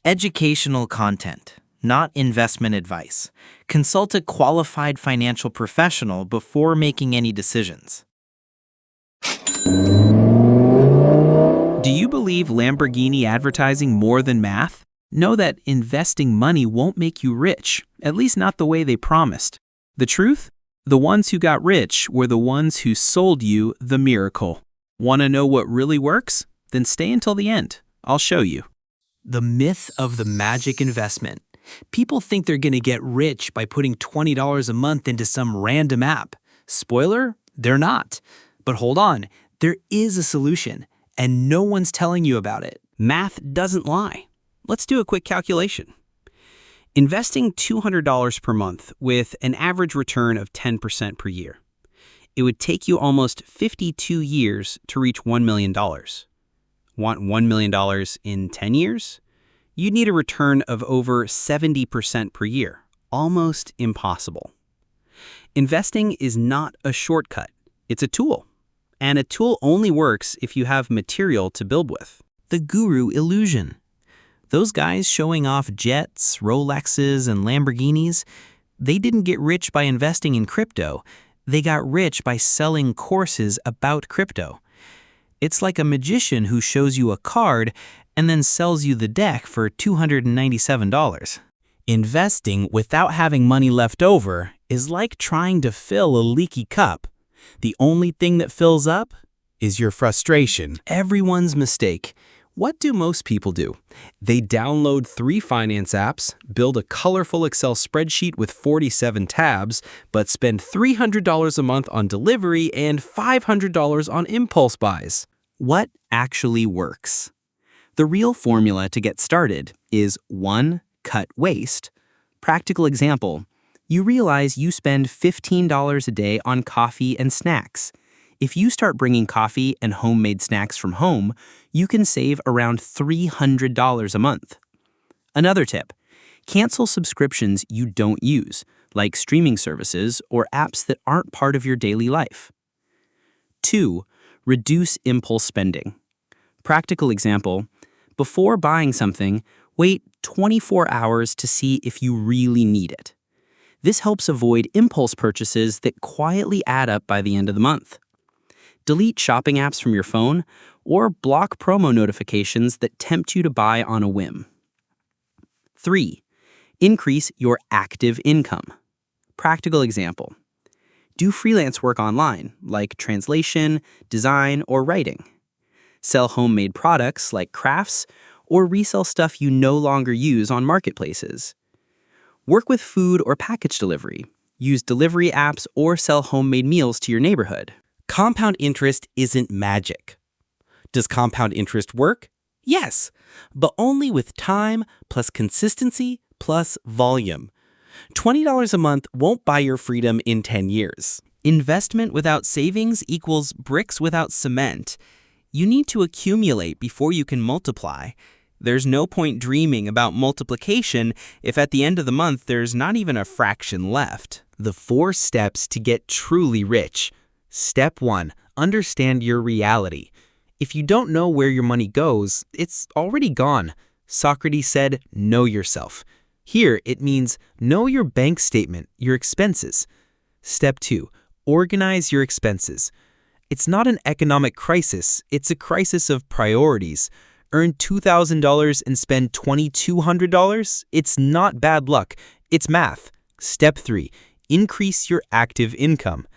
educational content, not investment advice. Consult a qualified financial professional before making any decisions. Do you believe Lamborghini advertising more than math? Know that investing money won't make you rich, at least not the way they promised. The truth? The ones who got rich were the ones who sold you the miracle. Want to know what really works? Then stay until the end. I'll show you. The myth of the magic investment. People think they're going to get rich by putting $20 a month into some random app. Spoiler, they're not. But hold on, there is a solution, and no one's telling you about it. Math doesn't lie. Let's do a quick calculation. Investing $200 per month with an average return of 10% per year. It would take you almost 52 years to reach $1 million. Want $1 million in 10 years? You'd need a return of over 70% per year. Almost impossible. Investing is not a shortcut. It's a tool. And a tool only works if you have material to build with. The guru illusion. Those guys showing off jets, Rolexes, and Lamborghinis, they didn't get rich by investing in crypto. They got rich by selling courses about crypto. It's like a magician who shows you a card and then sells you the deck for $297. Investing without having money left over is like trying to fill a leaky cup. The only thing that fills up is your frustration. Everyone's mistake. What do most people do? They download 3 finance apps, build a colorful Excel spreadsheet with 47 tabs, but spend $300 a month on delivery and $500 on impulse buys. What actually works? The real formula to get started is 1. Cut waste. Practical example. You realize you spend $15 a day on coffee and snacks. If you start bringing coffee and homemade snacks from home, you can save around $300 a month. Another tip, cancel subscriptions you don't use, like streaming services or apps that aren't part of your daily life. 2. Reduce impulse spending. Practical example, before buying something, wait 24 hours to see if you really need it. This helps avoid impulse purchases that quietly add up by the end of the month. Delete shopping apps from your phone or block promo notifications that tempt you to buy on a whim. 3. Increase your active income. Practical example. Do freelance work online, like translation, design, or writing. Sell homemade products like crafts, or resell stuff you no longer use on marketplaces. Work with food or package delivery. Use delivery apps or sell homemade meals to your neighborhood. Compound interest isn't magic. Does compound interest work? Yes, but only with time plus consistency plus volume. $20 a month won't buy your freedom in 10 years. Investment without savings equals bricks without cement. You need to accumulate before you can multiply. There's no point dreaming about multiplication if at the end of the month there's not even a fraction left. The 4 steps to get truly rich. Step 1. Understand your reality. If you don't know where your money goes, it's already gone. Socrates said, know yourself. Here, it means know your bank statement, your expenses. Step 2. Organize your expenses. It's not an economic crisis, it's a crisis of priorities. Earn $2,000 and spend $2,200? It's not bad luck, it's math. Step 3. Increase your active income.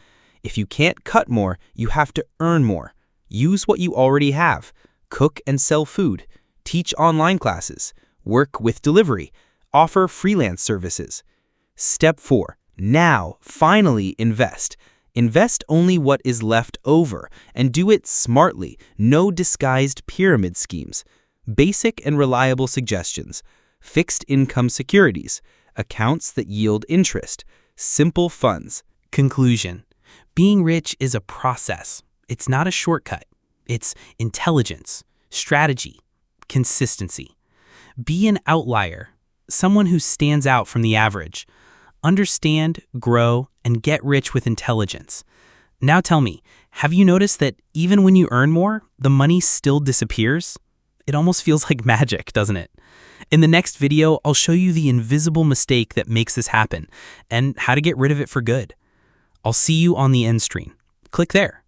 If you can't cut more, you have to earn more. Use what you already have. Cook and sell food. Teach online classes. Work with delivery. Offer freelance services. Step 4. Now, finally invest. Invest only what is left over, and do it smartly. No disguised pyramid schemes. Basic and reliable suggestions. Fixed income securities. Accounts that yield interest. Simple funds. Conclusion. Being rich is a process. It's not a shortcut. It's intelligence, strategy, consistency. Be an outlier, someone who stands out from the average. Understand, grow, and get rich with intelligence. Now tell me, have you noticed that even when you earn more, the money still disappears? It almost feels like magic, doesn't it? In the next video, I'll show you the invisible mistake that makes this happen and how to get rid of it for good. I'll see you on the end screen. Click there.